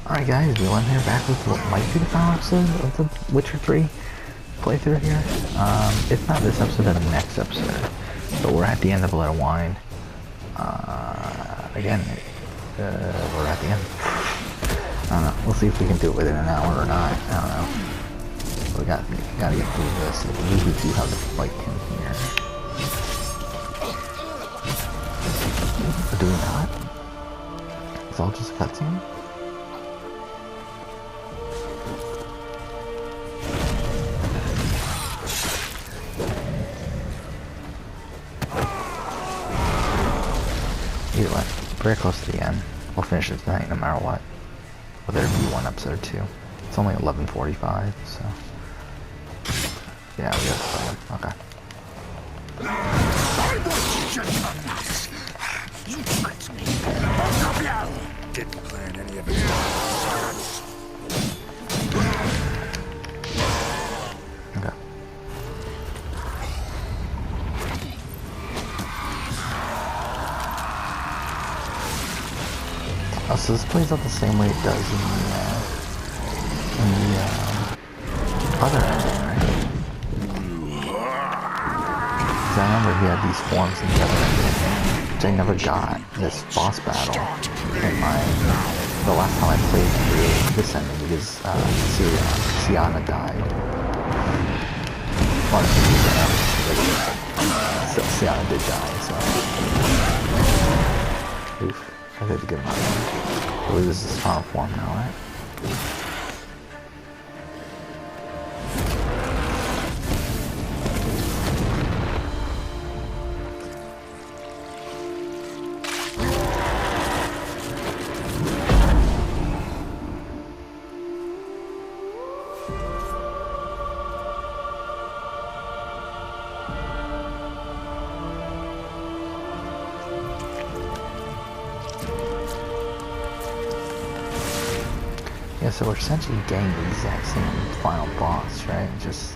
Alright guys, Dylan here, back with what might be the final episode of the Witcher 3 playthrough here. If not this episode, then the next episode. So we're at the end of Blood and Wine. Again, we're at the end. I don't know, we'll see if we can do it within an hour or not, I don't know. We gotta get through this. We usually do have to fight him here. Or do we not? It's all just a cutscene? Either way, very close to the end. We'll finish it tonight no matter what. Whether it be one episode or two. It's only 11:45, so... Yeah, we gotta play him. Okay. You tricked me. Didn't plan any of it. Okay. Oh, so this plays out the same way it does in the other ending, right? Because I remember he had these forms in the other ending, which I never got this boss battle in the last time I played through this ending because Sienna died. Well, Sienna did die, so... Oof. I did get my one. I believe this is final form now, right? Yeah, so we're essentially getting the exact same final boss, right? Just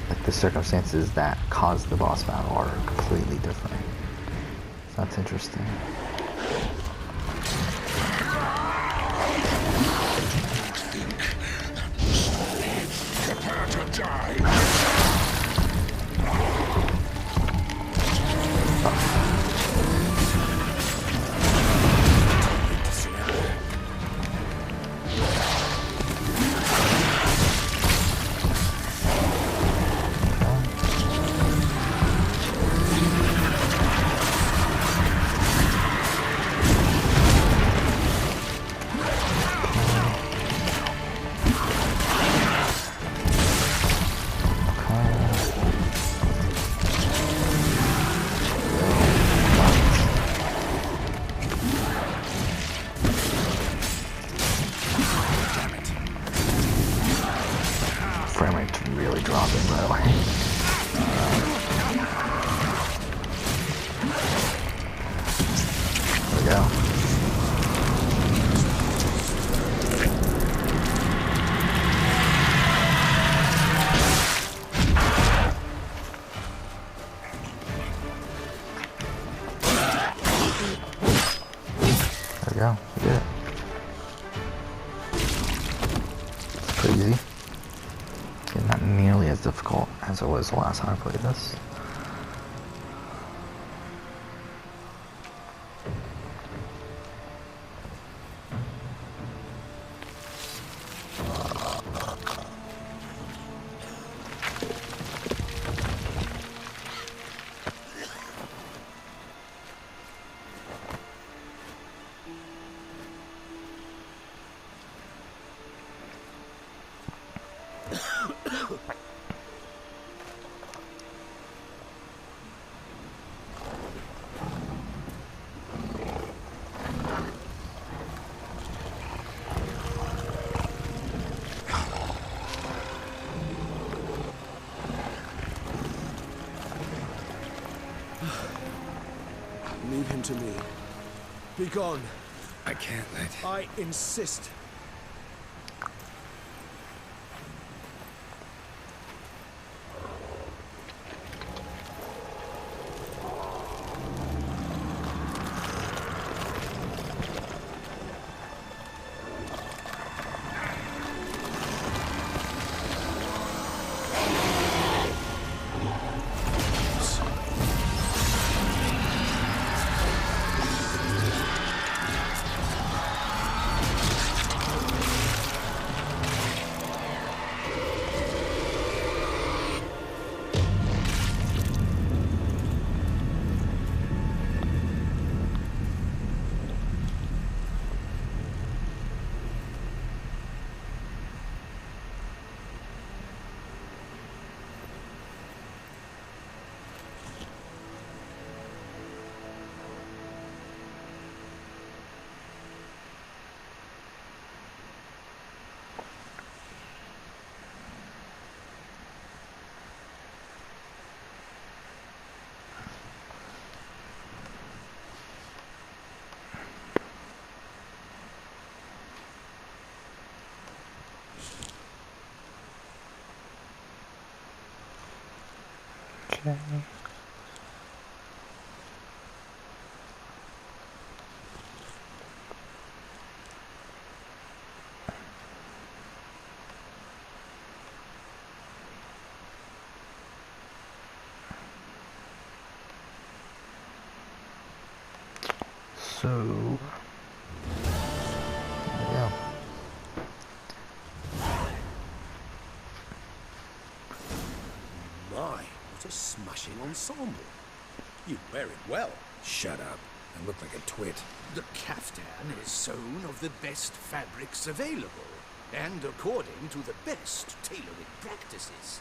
like the circumstances that caused the boss battle are completely different. So that's interesting. Prepare to die. Frame rate's really dropping, by the way. There we go. There we go. We did it. It's pretty easy. Not nearly as difficult as it was the last time I played this. Leave him to me. Be gone. I can't let... I insist. Okay. So, yeah. My, what a smashing ensemble. You wear it well. Shut up. I look like a twit. The caftan is sewn of the best fabrics available, and according to the best tailoring practices.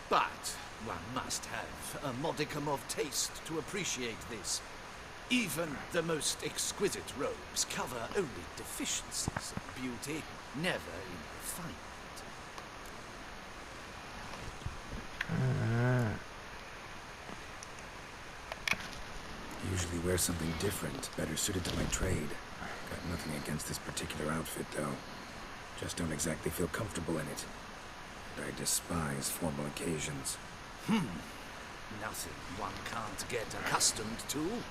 But one must have a modicum of taste to appreciate this. Even the most exquisite robes cover only deficiencies in beauty, never in refinement. Usually wear something different, better suited to my trade. Got nothing against this particular outfit, though. Just don't exactly feel comfortable in it. And I despise formal occasions. Nothing one can't get accustomed to.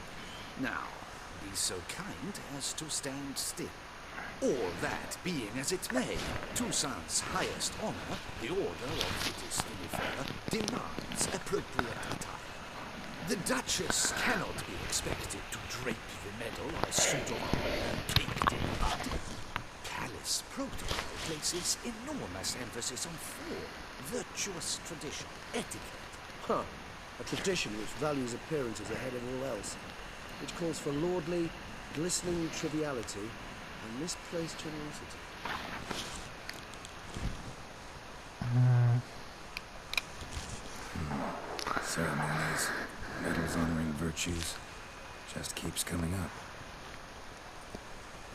Now, be so kind as to stand still. All that being as it may, Toussaint's highest honor, the Order of Fittest demands appropriate attire. The Duchess cannot be expected to drape the medal on a suit of armor caked in mud. Palace protocol places enormous emphasis on form, virtuous tradition, etiquette. Huh. A tradition which values appearances ahead of all else. Which calls for lordly, glistening triviality and misplaced generosity. Ceremonies, medals honoring virtues, just keeps coming up.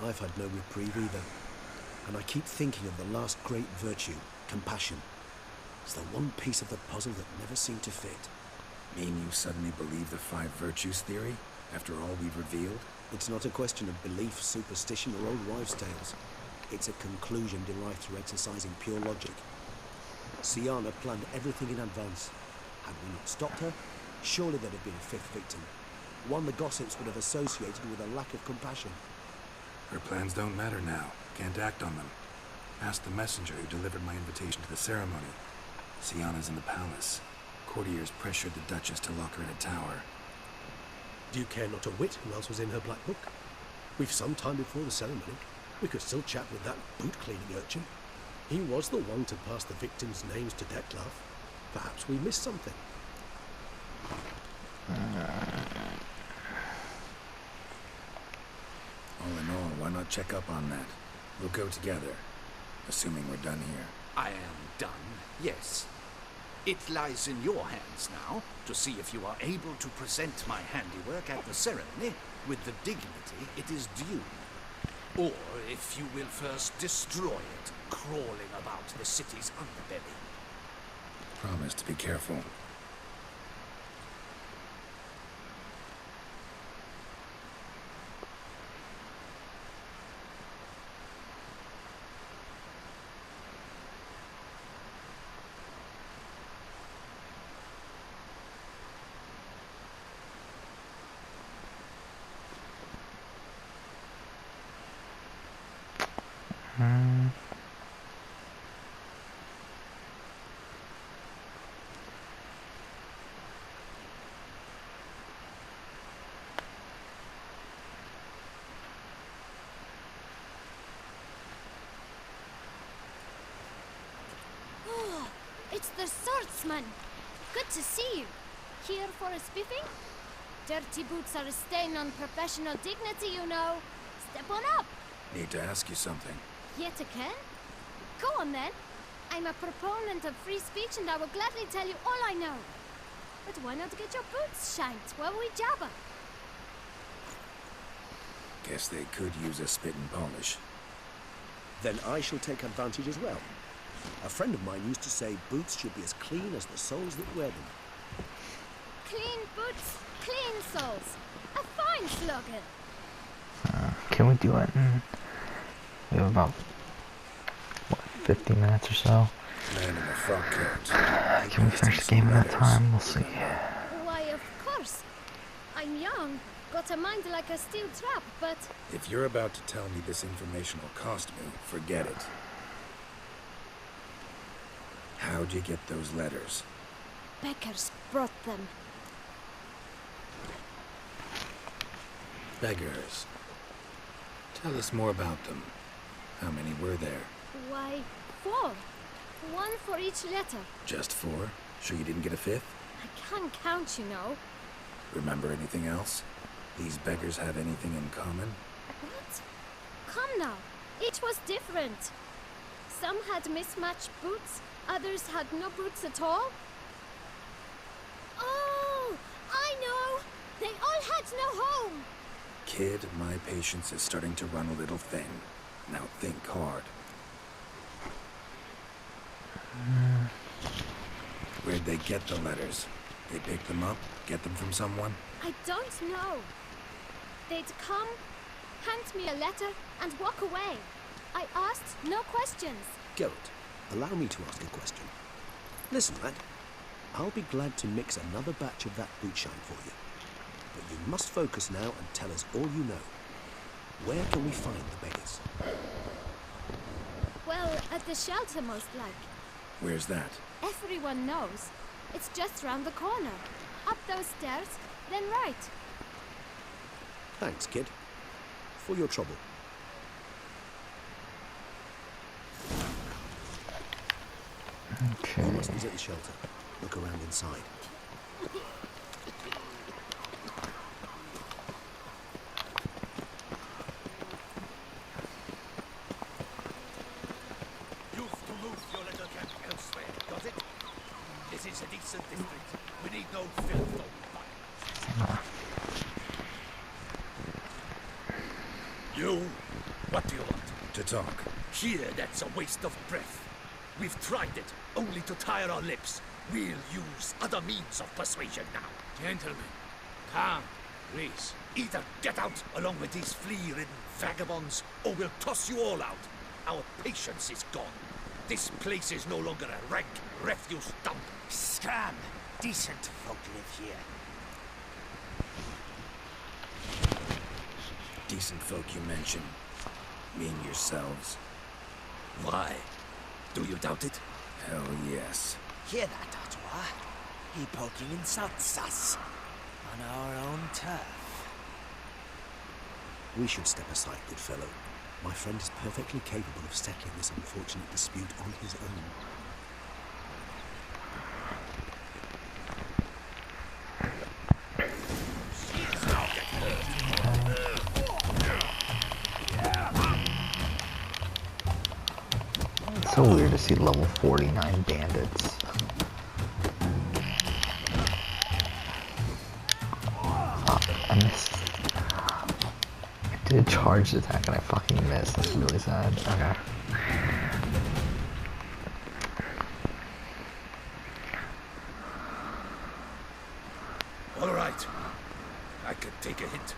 I've had no reprieve either. And I keep thinking of the last great virtue, compassion. It's the one piece of the puzzle that never seemed to fit. Mean you suddenly believe the 5 virtues theory, after all we've revealed? It's not a question of belief, superstition, or old wives' tales. It's a conclusion derived through exercising pure logic. Siana planned everything in advance. Had we not stopped her, surely there'd have been a 5th victim. One the gossips would have associated with a lack of compassion. Her plans don't matter now. Can't act on them. Ask the messenger who delivered my invitation to the ceremony. Siana's in the palace. Courtiers pressured the Duchess to lock her in a tower. Do you care not a whit who else was in her black book? We've some time before the ceremony. We could still chat with that boot-cleaning urchin. He was the one to pass the victims' names to Dettlaff. Perhaps we missed something. All in all, why not check up on that? We'll go together, assuming we're done here. I am done, yes. It lies in your hands now to see if you are able to present my handiwork at the ceremony with the dignity it is due. Or if you will first destroy it, crawling about the city's underbelly. Promise to be careful. It's the swordsman. Good to see you. Here for a spiffing? Dirty boots are a stain on professional dignity, you know. Step on up. Need to ask you something. Yet again? Go on then. I'm a proponent of free speech and I will gladly tell you all I know. But why not get your boots shanked while we jabber? Guess they could use a spit and polish. Then I shall take advantage as well. A friend of mine used to say boots should be as clean as the soles that wear them. Clean boots, clean soles. A fine slogan. Can we do it in... We have about, what, 50 minutes or so? Man in the frock coat. Can we finish the game in that time? We'll see. Why, of course. I'm young, got a mind like a steel trap, but If you're about to tell me this information will cost me, forget it. How'd you get those letters? beggars brought them. Beggars. Tell us more about them. How many were there? Why, 4. 1 for each letter. Just 4? Sure you didn't get a 5th? I can't count, you know. Remember anything else? These beggars have anything in common? What? Come now. Each was different. Some had mismatched boots, others had no boots at all. Oh, I know! They all had no home! Kid, my patience is starting to run a little thin. Now think hard. Where'd they get the letters? They pick them up? Get them from someone? I don't know. They'd come, hand me a letter, and walk away. I asked no questions. Geralt, allow me to ask a question. Listen, lad. I'll be glad to mix another batch of that boot shine for you. But you must focus now and tell us all you know. Where can we find the beggars? Well, at the shelter, most like. Where's that? Everyone knows. It's just round the corner. Up those stairs, then right. Thanks, kid. For your trouble. Okay. Almost is at the shelter. Look around inside. You've to move your little camp elsewhere, got it? This is a decent district. We need no filth or fire. You? What do you want? To talk. Here, that's a waste of breath. We've tried it, only to tire our lips. We'll use other means of persuasion now. Gentlemen, calm, please. Either get out along with these flea-ridden vagabonds, or we'll toss you all out. Our patience is gone. This place is no longer a rank refuse dump. Scram! Decent folk live here. Decent folk you mention. Mean yourselves. Why? Do you doubt it? Hell yes. Hear that, Ottawa? He poking insults us. On our own turf. We should step aside, good fellow. My friend is perfectly capable of settling this unfortunate dispute on his own. It's so weird to see level 49 bandits. I missed. I did a charged attack and I fucking missed. That's really sad. Okay. All right. I could take a hint.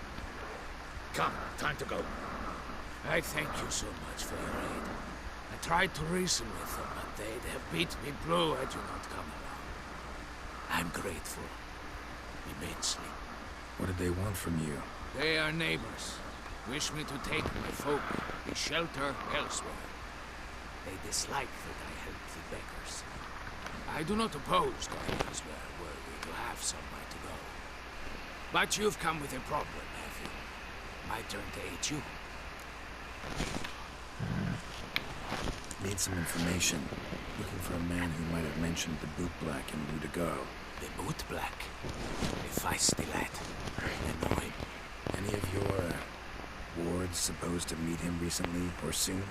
Come, time to go. I thank you so much for your aid. I tried to reason with them, but they'd have beat me blue had you not come along. I'm grateful. Immensely. What did they want from you? They are neighbors. Wish me to take my folk, the shelter elsewhere. They dislike that I help the beggars. I do not oppose going elsewhere were we to have somewhere to go. But you've come with a problem, have you? My turn to aid you. Need some information. Looking for a man who might have mentioned the boot black in Rue de Go. The boot black. A feisty lad. I know him. Any of your wards supposed to meet him recently or soon?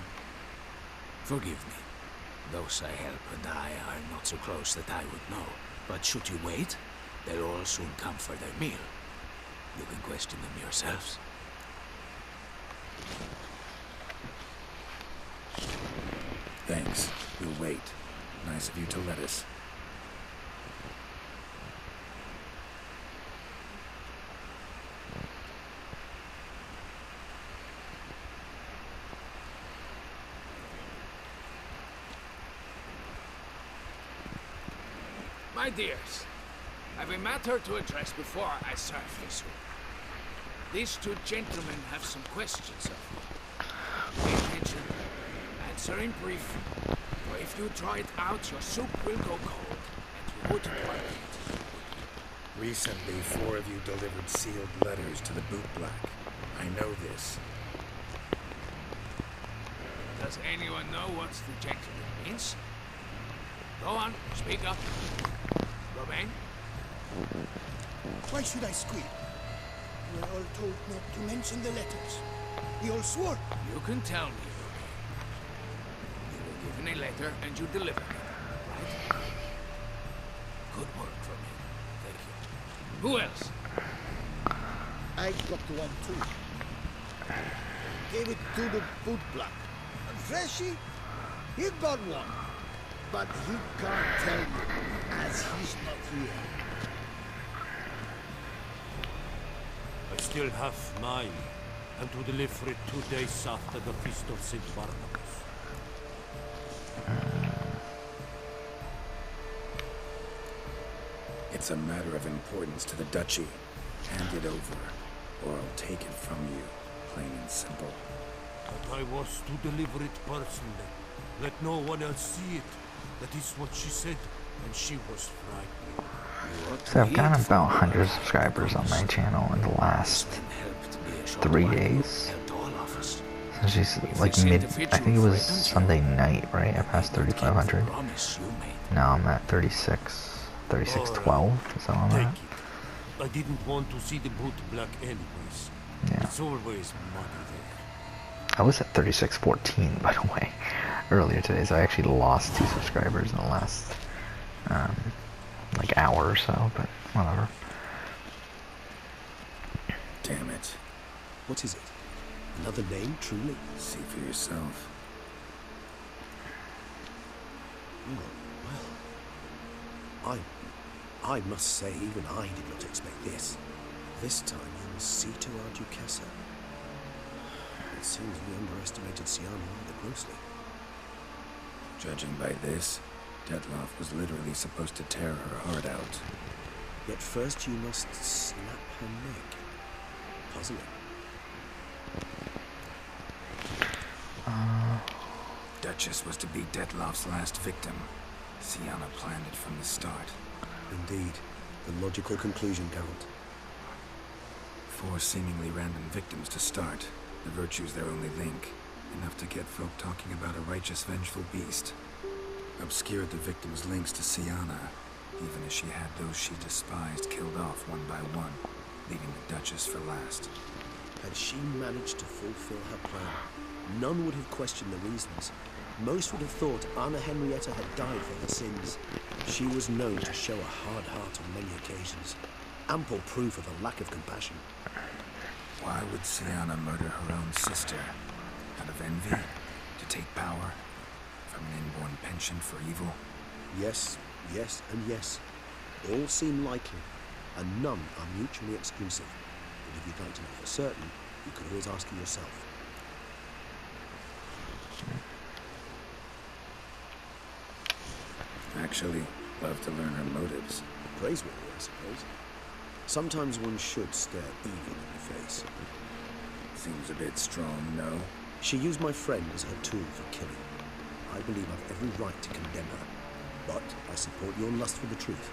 Forgive me. Those I help and I are not so close that I would know. But should you wait, they'll all soon come for their meal. You can question them yourselves. Thanks. We'll wait. Nice of you to let us. My dears, I've a matter to address before I serve this room. These two gentlemen have some questions of me. Pay attention. Answer in brief. For if you draw it out, your soup will go cold, and you wouldn't want it. Recently, 4 of you delivered sealed letters to the bootblack. I know this. Does anyone know what the gentleman means? Go on, speak up. Romain? Why should I squeal? We were all told not to mention the letters. We all swore. You can tell me, Romain. You were given a letter and you delivered it, right? Good work, Romain. Thank you. Who else? I got one too. Gave it to the bootblack. And Freshy, he got one. But he can't tell you, as he's not here. I still have mine, and to deliver it 2 days after the Feast of St. Barnabas. It's a matter of importance to the Duchy. Hand it over, or I'll take it from you, plain and simple. But I was to deliver it personally. Let no one else see it. That is what she said, and she was frightened. So I've gotten about 100 subscribers on my channel in the last 3 days. So she's like I think it was Sunday night, right? I passed 3,500. Now I'm at 3612. Is that on that? I didn't want to see the bootblack anyways. Yeah. It's always muddy there. I was at 3614, by the way, earlier today, so I actually lost 2 subscribers in the last, like, hour or so, but whatever. Damn it. What is it? Another name, truly? See for yourself. Well, I must say, even I did not expect this. This time you will see to our Duchessa. It seems we underestimated Siana rather grossly. Judging by this, Detloff was literally supposed to tear her heart out. Yet first you must snap her neck. Puzzling. Duchess was to be Detloff's last victim. Siana planned it from the start. Indeed. The logical conclusion, Count. 4 seemingly random victims to start. The virtue's their only link. Enough to get folk talking about a righteous, vengeful beast. Obscured the victim's links to Siana, even as she had those she despised killed off one by one, leaving the Duchess for last. Had she managed to fulfill her plan, none would have questioned the reasons. Most would have thought Anna Henrietta had died for her sins. She was known to show a hard heart on many occasions. Ample proof of a lack of compassion. Why would Siana murder her own sister? Out of envy? To take power? From an inborn penchant for evil? Yes, yes, and yes. All seem likely, and none are mutually exclusive. But if you'd like to know for certain, you could always ask her yourself. Actually, love to learn her motives. Praiseworthy, I suppose. Sometimes one should stare evil in the face. Seems a bit strong, no? She used my friend as her tool for killing. I believe I've every right to condemn her, but I support your lust for the truth.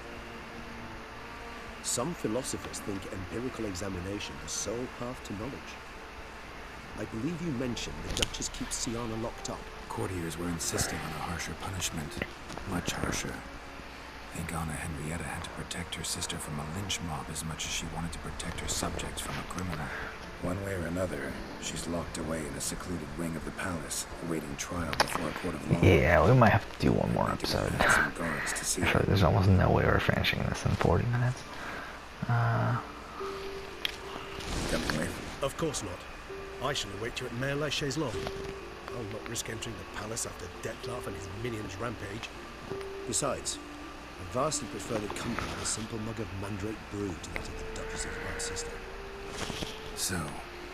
Some philosophers think empirical examination the sole path to knowledge. I believe you mentioned the Duchess keeps Siana locked up. Courtiers were insisting on a harsher punishment. Much harsher. I think Anna Henrietta had to protect her sister from a lynch mob as much as she wanted to protect her subjects from a criminal. One way or another, she's locked away in a secluded wing of the palace, awaiting trial before a court of law. Yeah, we might have to do one more episode. Some guards to see I feel like there's almost no way we're finishing this in 40 minutes. Coming with? Of course not. I shall await you at Mare la Chaise-Longue. I'll not risk entering the palace after Detloff and his minions rampage. Besides, I vastly prefer the company of a simple mug of mandrake brew to that of the Duchess's white sister. So,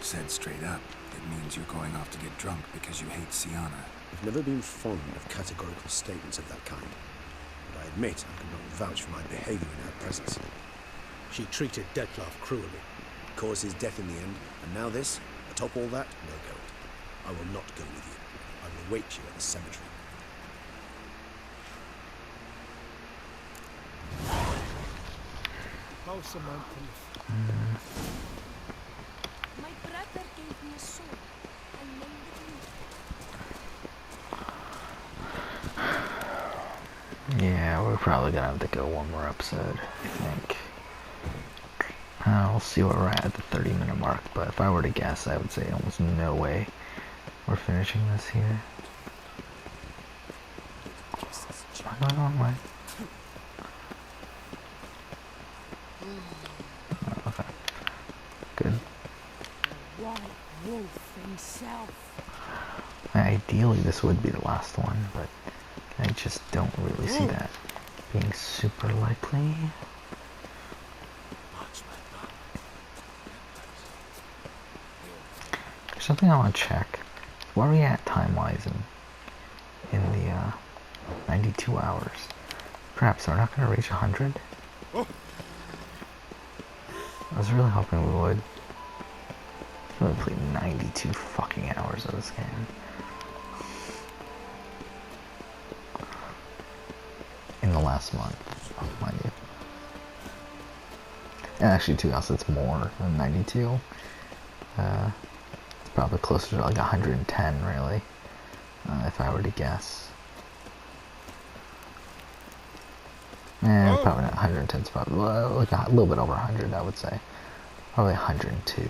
said straight up, it means you're going off to get drunk because you hate Siana. I've never been fond of categorical statements of that kind, but I I admit I could not vouch for my behaviour in her presence. She treated Dettlaff cruelly, caused his death in the end, and now this, atop all that, no go. I will not go with you. I will await you at the cemetery. How's the mountain? My brother gave me a sword. I named it. Yeah, we're probably gonna have to go one more episode, I think. We'll see where we're at the 30-minute mark, but if I were to guess, I would say almost no way we're finishing this here. Am I going the wrong way? Oh, okay. Good. White wolf himself. Ideally, this would be the last one, but I just don't really see that being super likely. There's something I want to check. Where are we at time-wise in the 92 hours? Perhaps we're not going to reach 100? I was really hoping we would. I really played 92 fucking hours of this game. In the last month, mind you. And actually, to us, it's more than 92. It's probably closer to like 110, really, if I were to guess. Probably not 110. It's probably like a little bit over 100, I would say. Probably 102.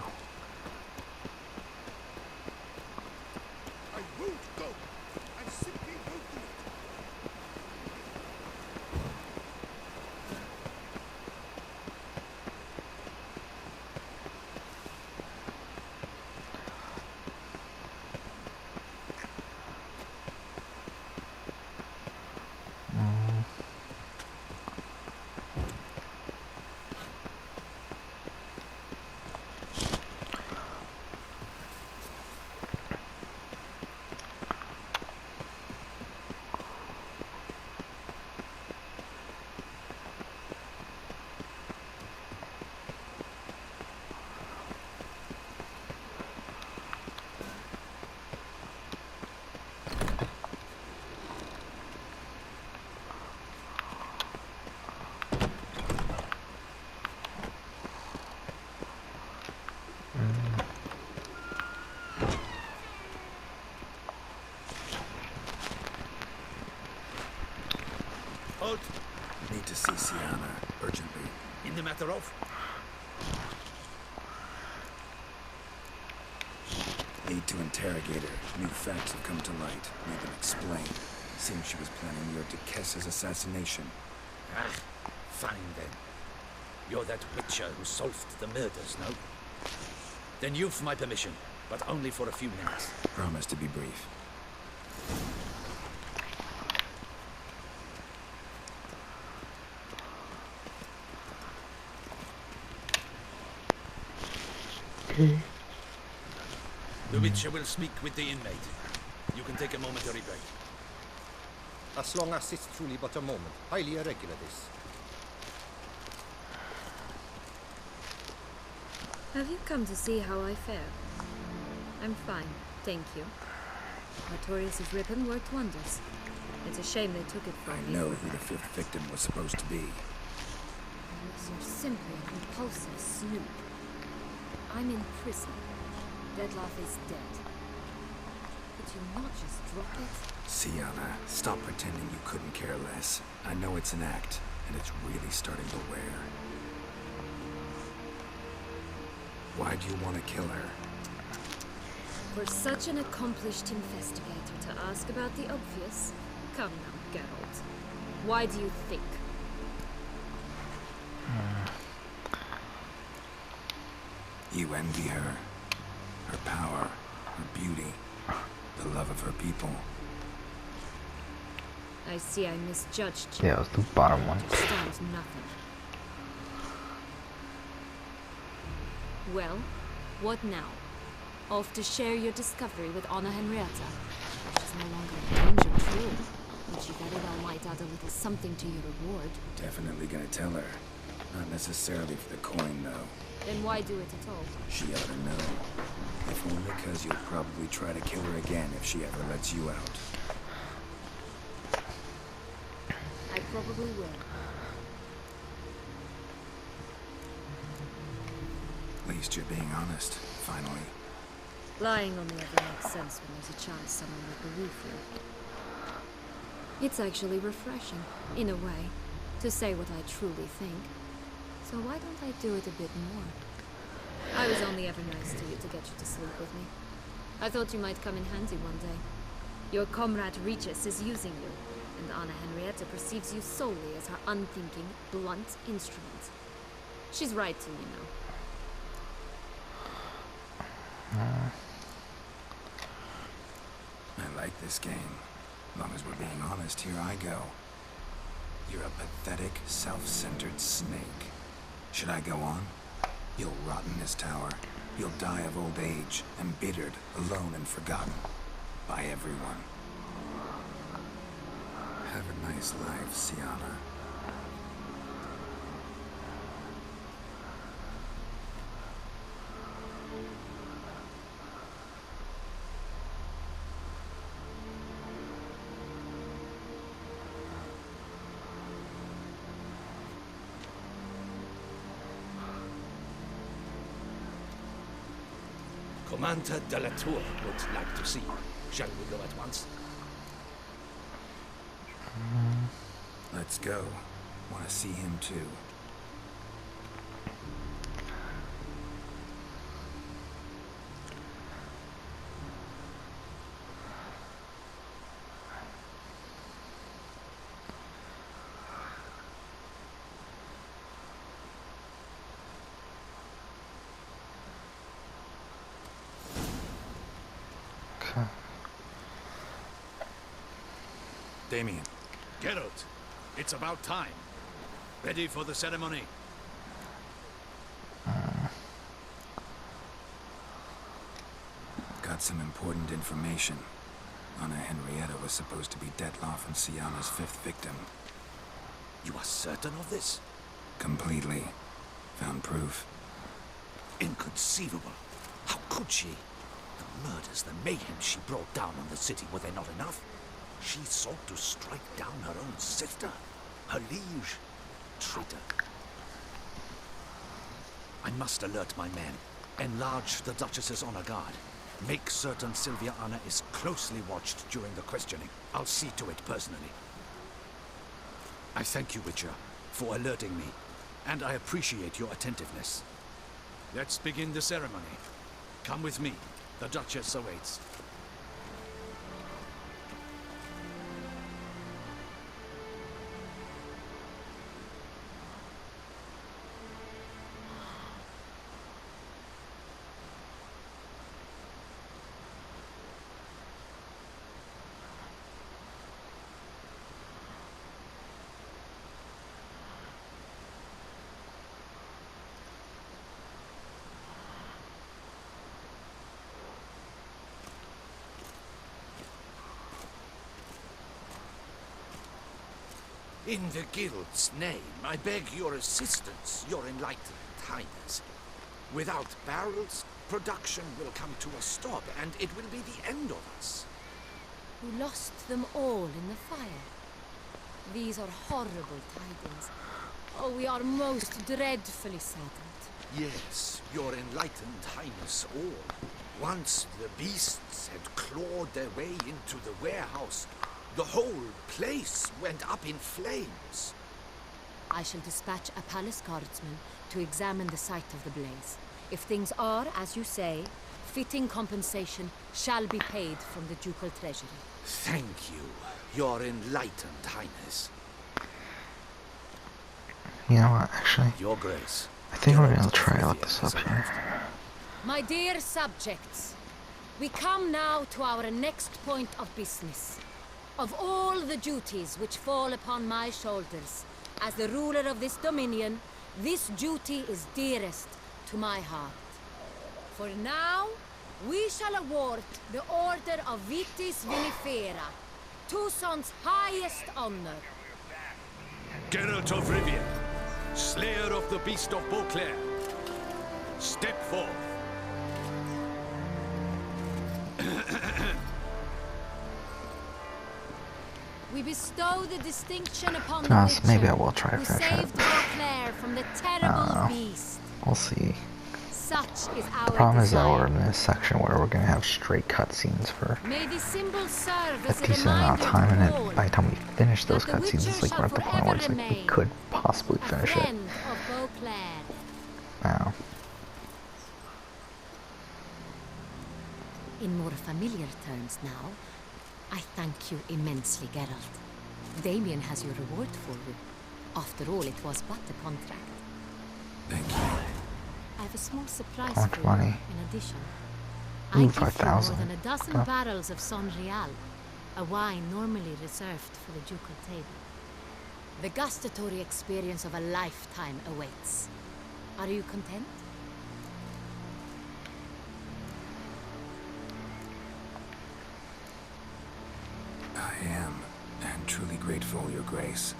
Halt! Need to see Sienna urgently. In the matter of? Need to interrogate her. New facts have come to light. Need them explained. Seems she was planning Lord Duquesse's assassination. Ah, fine then. You're that witcher who solved the murders, no? Then you've my permission, but only for a few minutes. Promise to be brief. The witcher will speak with the inmate. You can take a momentary break. As long as it's truly but a moment. Highly irregular, this. Have you come to see how I fare? I'm fine, thank you. Artorius' ribbon worked wonders. It's a shame they took it from I me. know who the fifth victim was supposed to be. Unless you're simply a compulsive snoop. I'm in prison. Dettlaff is dead. Could you not just drop it? Sienna, stop pretending you couldn't care less. I know it's an act, and it's really starting to wear. Why do you want to kill her? For such an accomplished investigator to ask about the obvious? Come now, Geralt. Why do you think? You envy her. Her power, her beauty, the love of her people. I see I misjudged you. Yeah, it was the bottom one. Understand nothing. Well, what now? Off to share your discovery with Anna Henrietta? She's no longer a danger to you. But she very well might add a little something to your reward. Definitely gonna tell her. Not necessarily for the coin, though. Then why do it at all? She ought to know. If only because you'll probably try to kill her again if she ever lets you out. I probably will. At least you're being honest, finally. Lying only ever makes sense when there's a chance someone will believe you. It's actually refreshing, in a way, to say what I truly think. So why don't I do it a bit more? I was only ever nice to you to get you to sleep with me. I thought you might come in handy one day. Your comrade Regis is using you, and Anna Henrietta perceives you solely as her unthinking, blunt instrument. She's right to, you know. I like this game. As long as we're being honest, here I go. You're a pathetic, self-centered snake. Should I go on? You'll rot in this tower. You'll die of old age, embittered, alone and forgotten. By everyone. Have a nice life, Siana. Commander de la Tour would like to see you. Shall we go at once? Let's go. Want to see him too. Damien. Geralt, it's about time. Ready for the ceremony? Got some important information. Anna Henrietta was supposed to be Detloff and Siana's 5th victim. You are certain of this? Completely. Found proof. Inconceivable. How could she? The murders, the mayhem she brought down on the city, were they not enough? She sought to strike down her own sister, her liege. Traitor. I must alert my men. Enlarge the Duchess's honor guard. Make certain Sylvia Anna is closely watched during the questioning. I'll see to it personally. I thank you, Witcher, for alerting me, and I appreciate your attentiveness. Let's begin the ceremony. Come with me. The Duchess awaits. In the Guild's name, I beg your assistance, your enlightened highness. Without barrels, production will come to a stop, and it will be the end of us. You lost them all in the fire. These are horrible tidings. Oh, we are most dreadfully saddened. Yes, your enlightened highness all. Once the beasts had clawed their way into the warehouse, the whole place went up in flames. I shall dispatch a palace guardsman to examine the site of the blaze. If things are, as you say, fitting compensation shall be paid from the ducal treasury. Thank you, your enlightened highness. You know what, actually? Your grace. I think we're gonna try to look this up here. My dear subjects, we come now to our next point of business. Of all the duties which fall upon my shoulders, as the ruler of this dominion, this duty is dearest to my heart. For now, we shall award the Order of Vitis Vinifera Toussaint's highest honor. Geralt of Rivia, slayer of the beast of Beauclair, step forth. We bestow the distinction upon the Just maybe I Witcher will try to who finish it. saved Beauclair from the terrible beast. We'll see. Such is our The problem is that desire. we're in this section where we're gonna have straight cutscenes for May the symbol serve a as a decent amount reminder of time, to and all then by the time we finish those that the cutscenes, it's Witcher like we're at the shall point where it's forever like we remain could possibly a finish it. friend of Beauclair. Now, In more familiar terms now, I thank you immensely, Geralt. Damien has your reward for you. After all, it was but a contract. Thank you. I have a small surprise How much for you, money? in addition. Ooh, I give you 5,000. more than a dozen Oh. barrels of Son Real, a wine normally reserved for the ducal table. The gustatory experience of a lifetime awaits. Are you content? I am, and truly grateful, Your Grace.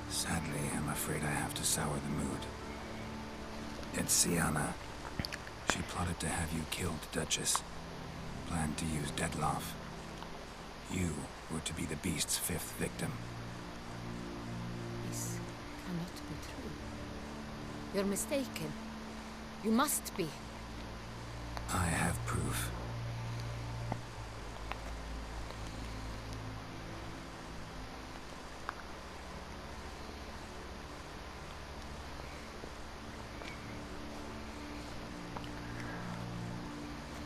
Sadly, I'm afraid I have to sour the mood. It's Sienna. She plotted to have you killed, Duchess. Planned to use Dettlaff. You were to be the beast's 5th victim. This cannot be true. You're mistaken. You must be. I have proof.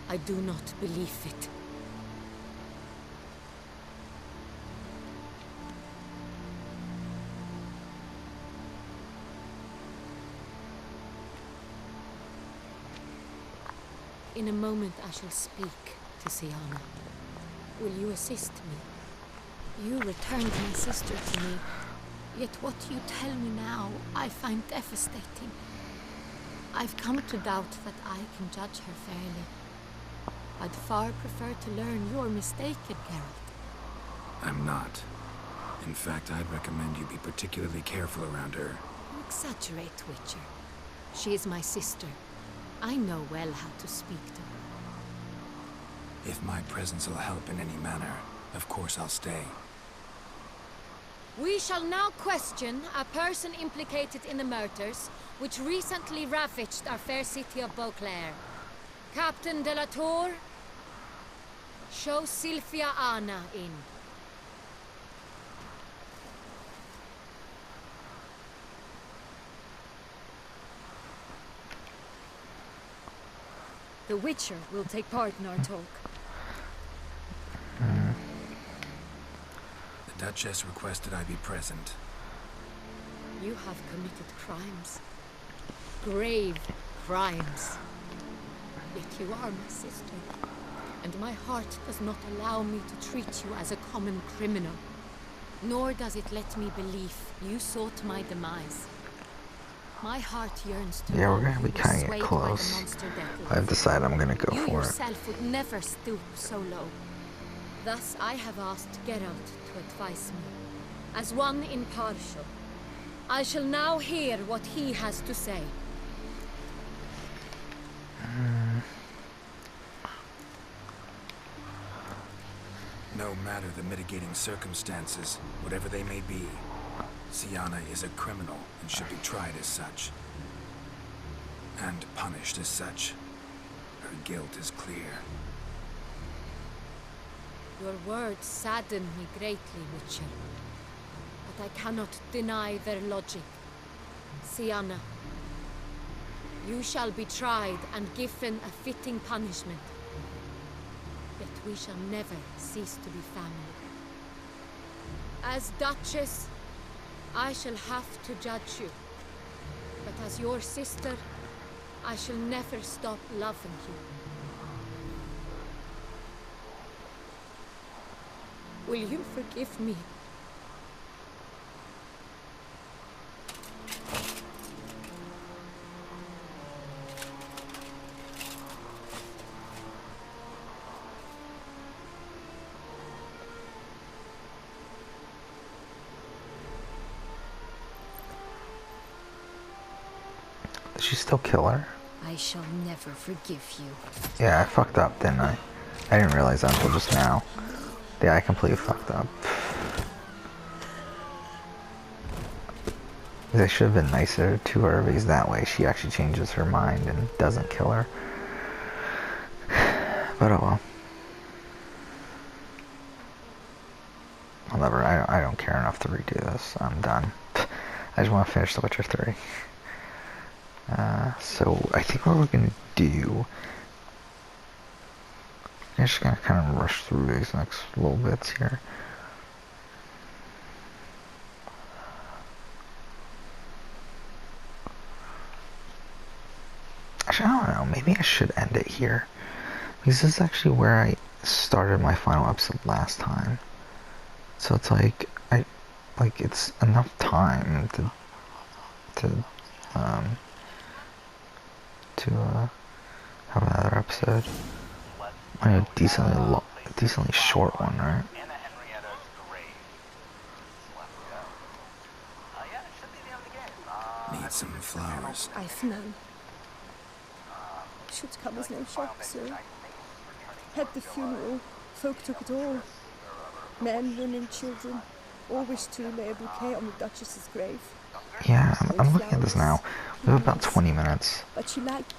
I do not believe it. In a moment I shall speak to Sienna. Will you assist me? You returned my sister to me, yet what you tell me now I find devastating. I've come to doubt that I can judge her fairly. I'd far prefer to learn you're mistaken, Geralt. I'm not. In fact, I'd recommend you be particularly careful around her. You exaggerate, Witcher. She is my sister. I know well how to speak to her. If my presence will help in any manner, of course I'll stay. We shall now question a person implicated in the murders which recently ravaged our fair city of Beauclair. Captain de la Tour, show Sylvia Anna in. The Witcher will take part in our talk. The Duchess requested I be present. You have committed crimes. Grave crimes. Yet you are my sister. And my heart does not allow me to treat you as a common criminal. Nor does it let me believe you sought my demise. My heart yearns to yeah, we're know gonna be you were kind of swayed get by the close. monster Dettlaff. I've decided I'm gonna go You for it. yourself would never stoop so low. Thus I have asked Geralt to advise me. As one impartial, I shall now hear what he has to say. No matter the mitigating circumstances, whatever they may be, Sienna is a criminal and should be tried as such. And punished as such. Her guilt is clear. Your words sadden me greatly, Witcher. But I cannot deny their logic. Sienna, you shall be tried and given a fitting punishment. Yet we shall never cease to be family. As Duchess, I shall have to judge you. But as your sister, I shall never stop loving you. Will you forgive me? she still kill her? I shall never forgive you. Yeah, I fucked up, didn't I? I didn't realize that until just now. Yeah, I completely fucked up. I should have been nicer to her because that way she actually changes her mind and doesn't kill her. But oh well. I don't care enough to redo this. I'm done. I just want to finish The Witcher 3. So I think what we're going to do... I'm just going to kind of rush through these next little bits here. Actually, I don't know. Maybe I should end it here. Because this is actually where I started my final episode last time. So it's like, it's enough time to have another episode. I know, decently short one, right? Need some flowers. I've none. Should come as no shock, sir. At the funeral, folk took it all. Men, women, children, all wished to lay a bouquet on the Duchess's grave. Yeah, I'm looking at this now. We have about 20 minutes. But she liked...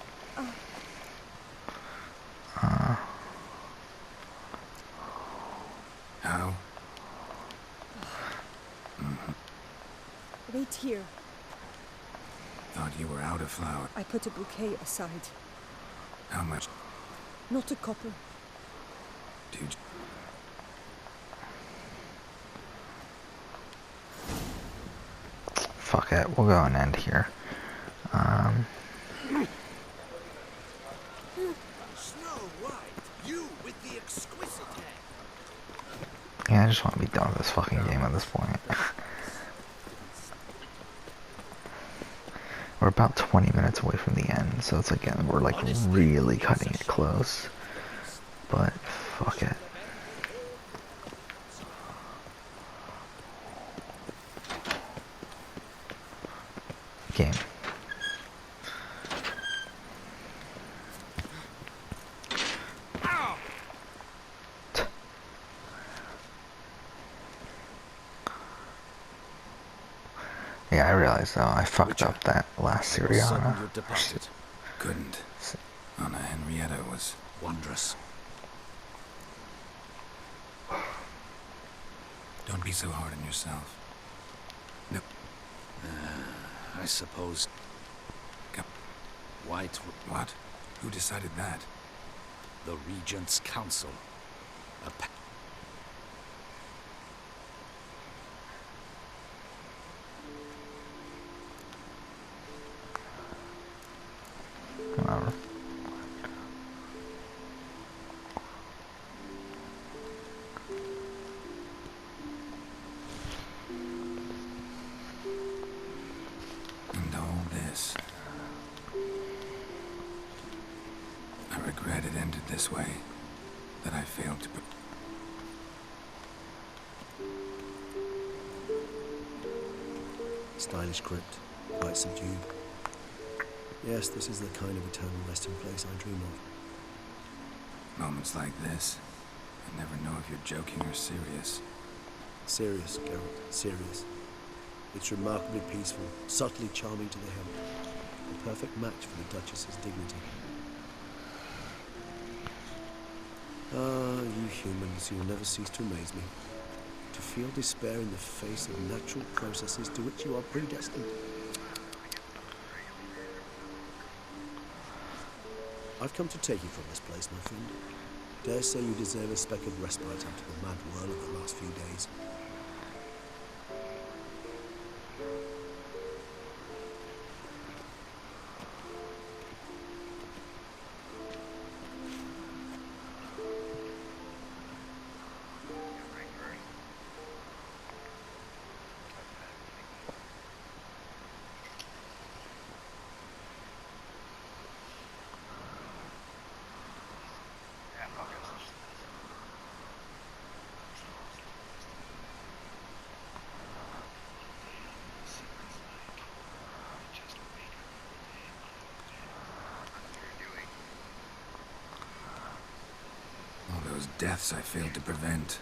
How? Wait here. Thought you were out of flour. I put a bouquet aside. How much? Not a copper. Dude. Fuck it, we'll go and end here. Snow White, you with the exquisite head. Yeah, I just want to be done with this fucking game at this point. We're about 20 minutes away from the end, so it's like, we're like really cutting it close. But, fuck it. Game. Yeah, I realized though, I fucked up that last Syriana. Couldn't. Anna Henrietta was wondrous. Don't be so hard on yourself. No. I suppose. White. What? Who decided that? The Regent's Council. Whatever. And all this. I regret it ended this way. That I failed to... Stylish crypt, quite subdued. Yes, this is the kind of eternal resting place I dream of. Moments like this, I never know if you're joking or serious. Serious, Geralt, serious. It's remarkably peaceful, subtly charming to the hilt. A perfect match for the Duchess's dignity. Ah, you humans, you'll never cease to amaze me. To feel despair in the face of natural processes to which you are predestined. I've come to take you from this place, my friend. Dare say you deserve a speck of respite after the mad whirl of the last few days. deaths I failed to prevent.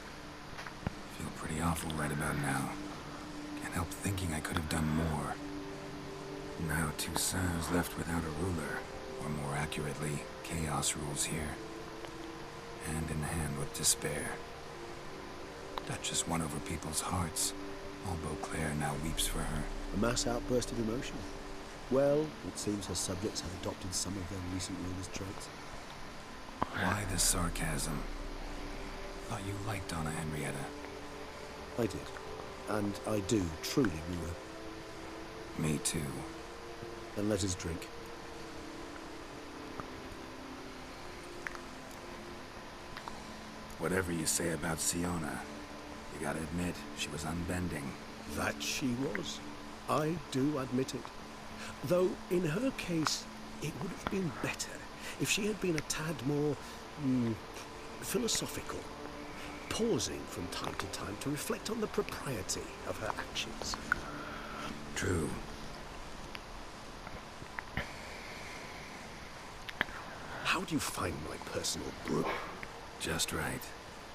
Feel pretty awful right about now. Can't help thinking I could have done more. Now Toussaint's left without a ruler, or more accurately, chaos rules here. Hand in hand with despair. Duchess won over people's hearts. All Beauclair now weeps for her. A mass outburst of emotion. Well, it seems her subjects have adopted some of their recent ruler's traits. Why the sarcasm? Thought you liked Donna Henrietta. I did. And I do truly woo her. Me too. Then let us drink. Whatever you say about Siona, you gotta admit, she was unbending. That she was. I do admit it. Though, in her case, it would have been better if she had been a tad more, philosophical, pausing from time to time to reflect on the propriety of her actions. True. How do you find my personal brew? Just right.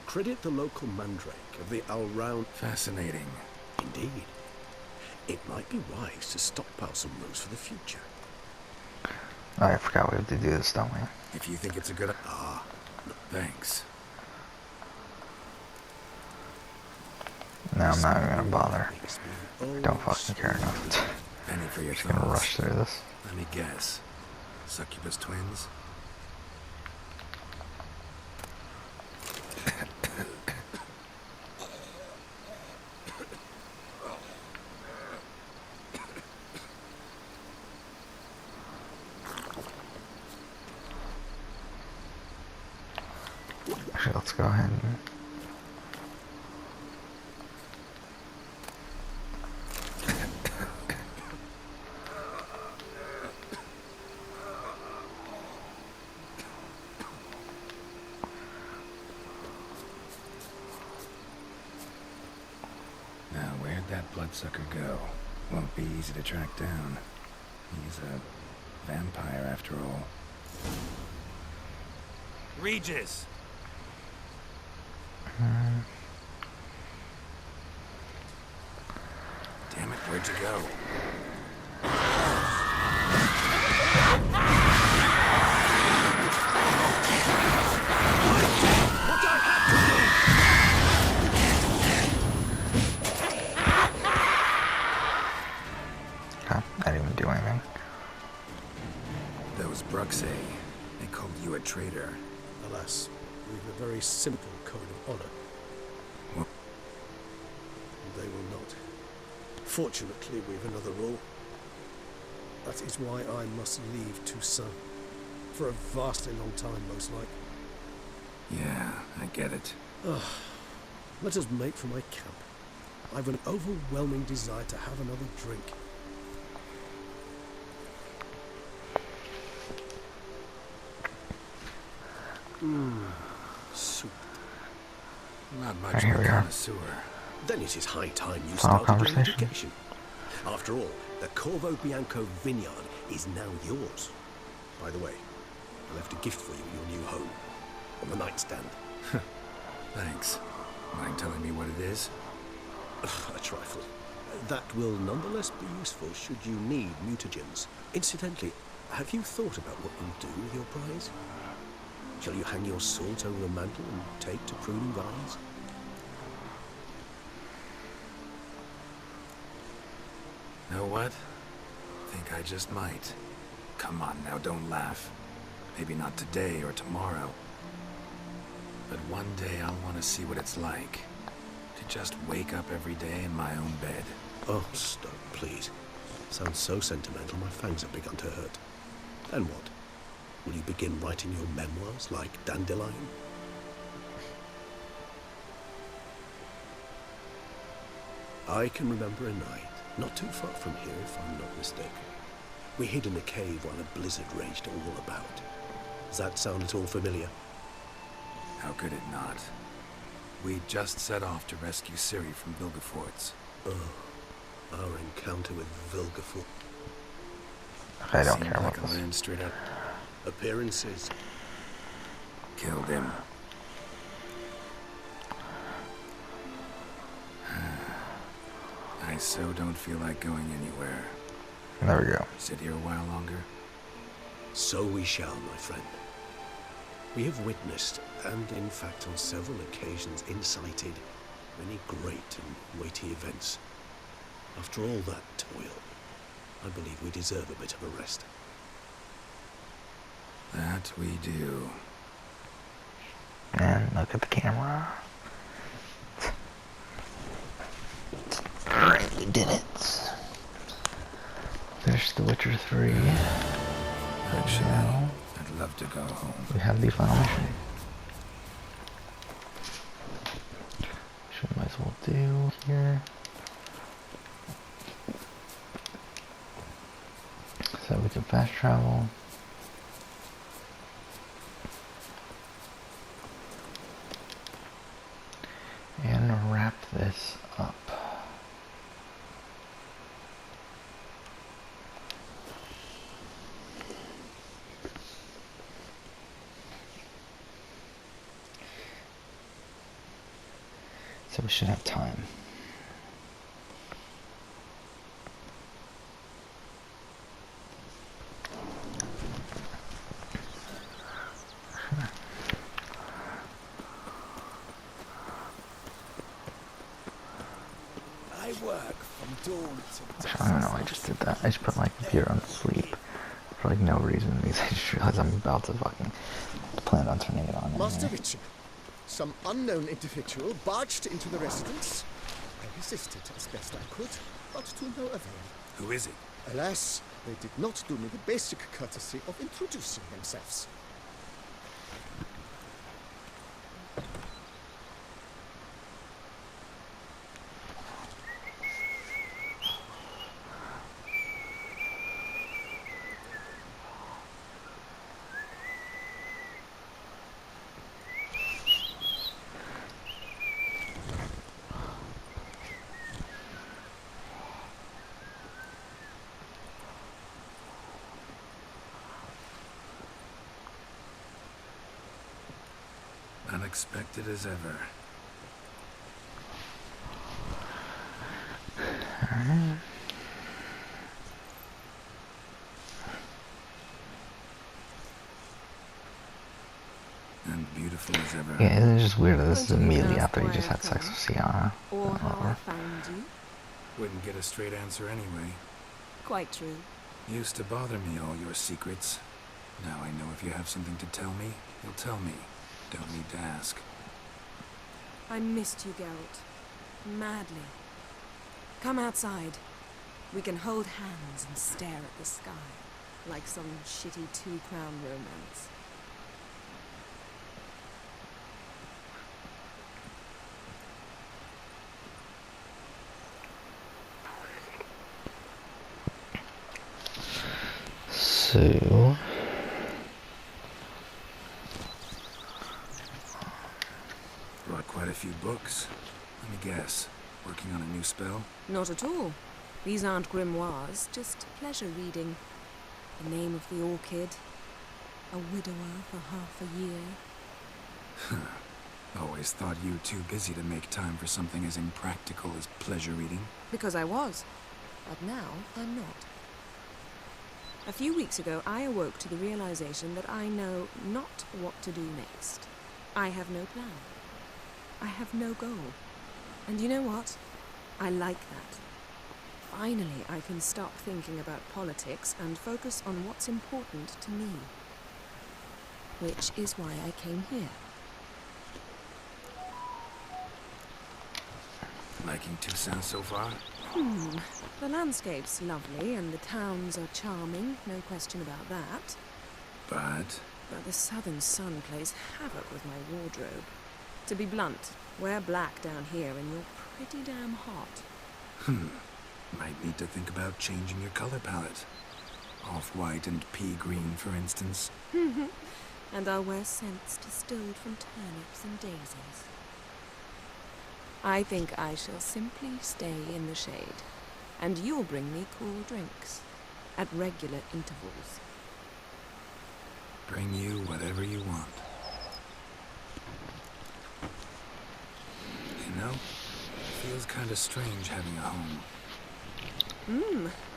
Credit the local mandrake of the all-round... Fascinating. Indeed. It might be wise to stockpile some rows for the future. Oh, I forgot we have to do this, don't we? If you think it's a good... Ah, thanks. No, I'm not even gonna bother. I don't fucking care enough. Penny for your I'm just gonna rush through this. Let me guess. Succubus twins? Actually, let's go ahead and... Now, where'd that bloodsucker go? Won't be easy to track down. He's a vampire after all. Regis! Damn it, where'd you go? Okay, I didn't even do anything. Those Bruxay, they called you a traitor. Alas, we've a very simple code of honor. What? They will not. Fortunately, we've another rule. That is why I must leave Toussaint. For a vastly long time, most like. Yeah, I get it. Let us make for my camp. I've an overwhelming desire to have another drink. Soup. Not much Right, here of a we are. connoisseur. Then it is high time you Final started your conversation. education. After all, the Corvo Bianco vineyard is now yours. By the way, I left a gift for you in your new home. On the nightstand. Thanks. Mind telling me what it is? A trifle. That will nonetheless be useful should you need mutagens. Incidentally, have you thought about what you'll do with your prize? Shall you hang your salt over a mantle and take to pruning vines? Know what? Think I just might. Come on now, don't laugh. Maybe not today or tomorrow. But one day I'll want to see what it's like. To just wake up every day in my own bed. Oh, stop, please. Sounds so sentimental, my fangs have begun to hurt. And what? Will you begin writing your memoirs like Dandelion? I can remember a night, not too far from here if I'm not mistaken. We hid in a cave while a blizzard raged all about. Does that sound at all familiar? How could it not? We just set off to rescue Ciri from Vilgefortz. Oh, our encounter with Vilgefortz. I don't Seemed care like about a this. land straight up. Appearances. Killed him. so don't feel like going anywhere. There we go. Sit here a while longer? So we shall, my friend. We have witnessed, and in fact on several occasions incited, many great and weighty events. After all that toil, I believe we deserve a bit of a rest. That we do. And look at the camera. Alright, we did it. Finished The Witcher 3. Actually, now I'd love to go home. we have the final mission. Which we might as well do here. So we can fast travel. And wrap this up. So we should have time. I work from dawn to dusk. I don't know, I just did that. I just put my computer on sleep for like no reason because I just realized I'm about to fucking plan on turning it on. Master Anyway. Witcher, some unknown individual barged into the residence. I resisted as best I could, but to no avail. Who is it? Alas, they did not do me the basic courtesy of introducing themselves. Unexpected as ever. And beautiful as ever. Yeah, isn't it just weird that this is Don't you immediately ask after he why just I've had sex come? with Sienna? Or how I found you? Wouldn't get a straight answer anyway. Quite true. Used to bother me, all your secrets. Now I know if you have something to tell me, you'll tell me. Don't need to ask. I missed you, Geralt. Madly. Come outside. We can hold hands and stare at the sky, like some shitty two-crown romance. So... Brought quite a few books. Let me guess. Working on a new spell? Not at all. These aren't grimoires, just pleasure reading. The name of the orchid. A widower for half a year. Always thought you too busy to make time for something as impractical as pleasure reading. Because I was. But now I'm not. A few weeks ago, I awoke to the realization that I know not what to do next. I have no plan. I have no goal. And you know what? I like that. Finally, I can stop thinking about politics and focus on what's important to me. Which is why I came here. Liking Tesham so far? The landscape's lovely and the towns are charming, no question about that. But the southern sun plays havoc with my wardrobe. To be blunt, wear black down here and you're pretty damn hot. Might need to think about changing your color palette. Off-white and pea green, for instance. And I'll wear scents distilled from turnips and daisies. I think I shall simply stay in the shade. And you'll bring me cool drinks. At regular intervals. Bring you whatever you want. You know, it feels kind of strange having a home.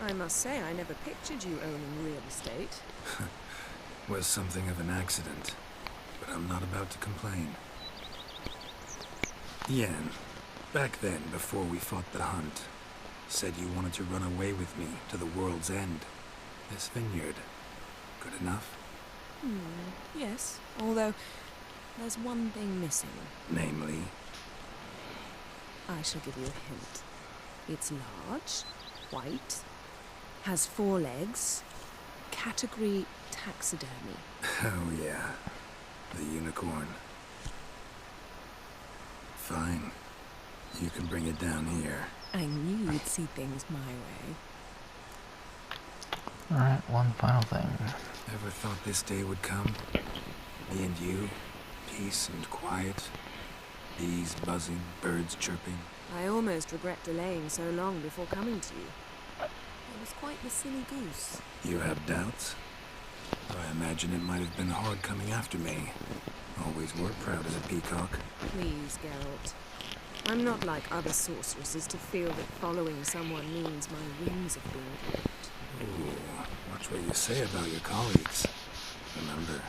I must say I never pictured you owning real estate. Was something of an accident, but I'm not about to complain. Yen, back then, before we fought the hunt, said you wanted to run away with me to the world's end. This vineyard, good enough? Yes, although there's one thing missing. Namely? I shall give you a hint. It's large, white, has 4 legs, category taxidermy. Oh yeah, the unicorn. Fine. You can bring it down here. I knew you'd see things my way. Alright, one final thing. Ever thought this day would come? Me and you, peace and quiet, bees buzzing, birds chirping. I almost regret delaying so long before coming to you. I was quite the silly goose. You have doubts? I imagine it might have been hard coming after me. Always were proud as a peacock. Please, Geralt. I'm not like other sorceresses to feel that following someone means my wings have been clipped. Ooh, watch what you say about your colleagues. Remember,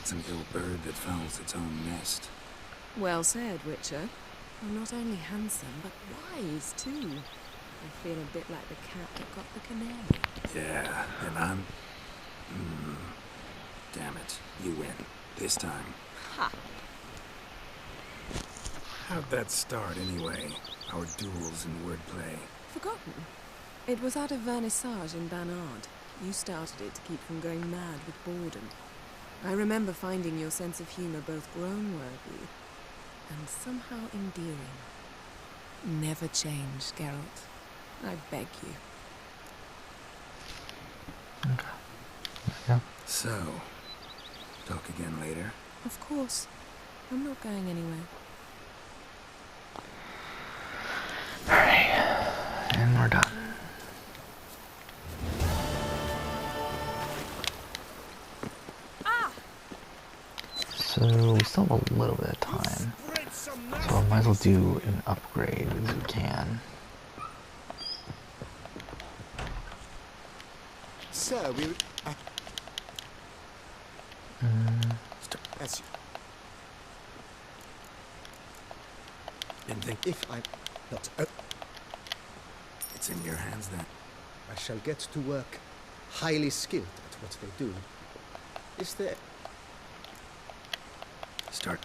it's an ill bird that fouls its own nest. Well said, Witcher. You're not only handsome, but wise, too. I feel a bit like the cat that got the canary. Yeah, and I'm... Damn it, you win. This time. Ha! How'd that start, anyway? Our duels and wordplay. Forgotten. It was at a vernissage in Banard. You started it to keep from going mad with boredom. I remember finding your sense of humor both groan-worthy and somehow endearing. Never change, Geralt. I beg you. Okay. Yeah. So, talk again later? Of course. I'm not going anywhere. Alright. And we're done. So we still have a little bit of time. So I might as well do an upgrade as we can. Sir, we... As you... Didn't think... If I'm not... It's in your hands then. I shall get to work highly skilled at what they do. Is there... Start.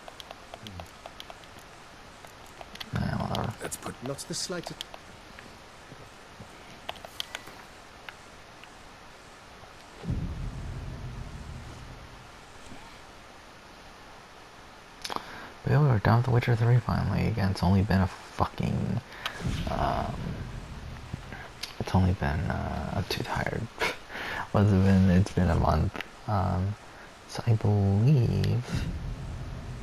Yeah, whatever. Let's put... Not the slightest... But yeah, we were done with The Witcher 3 finally. Again, it's only been a fucking... it's only been... I'm too tired. What's it been? It's been a month. So I believe...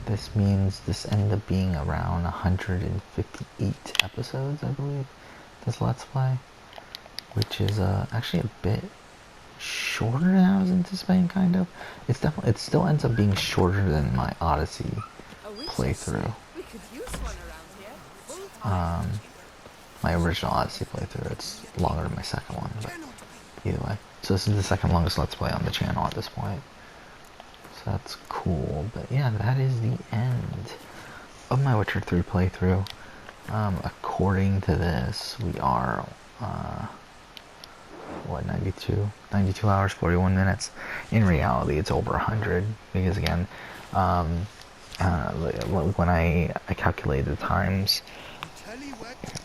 This means this ended up being around 158 episodes, I believe, this Let's Play. Which is actually a bit shorter than I was anticipating, kind of. It's definitely, it still ends up being shorter than my Odyssey playthrough. My original Odyssey playthrough, it's longer than my second one, but either way. So this is the second longest Let's Play on the channel at this point. So that's cool, but yeah, that is the end of my Witcher 3 playthrough. According to this, we are, what, 92 hours, 41 minutes. In reality, it's over 100, because again, when I calculated the times,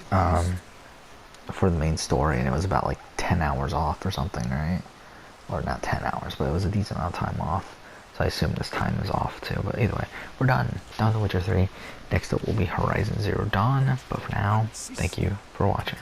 for the main story, and it was about like 10 hours off or something, right? Or not 10 hours, but it was a decent amount of time off. So I assume this time is off too, but either way, we're done. Done with The Witcher 3. Next up will be Horizon Zero Dawn, but for now, thank you for watching.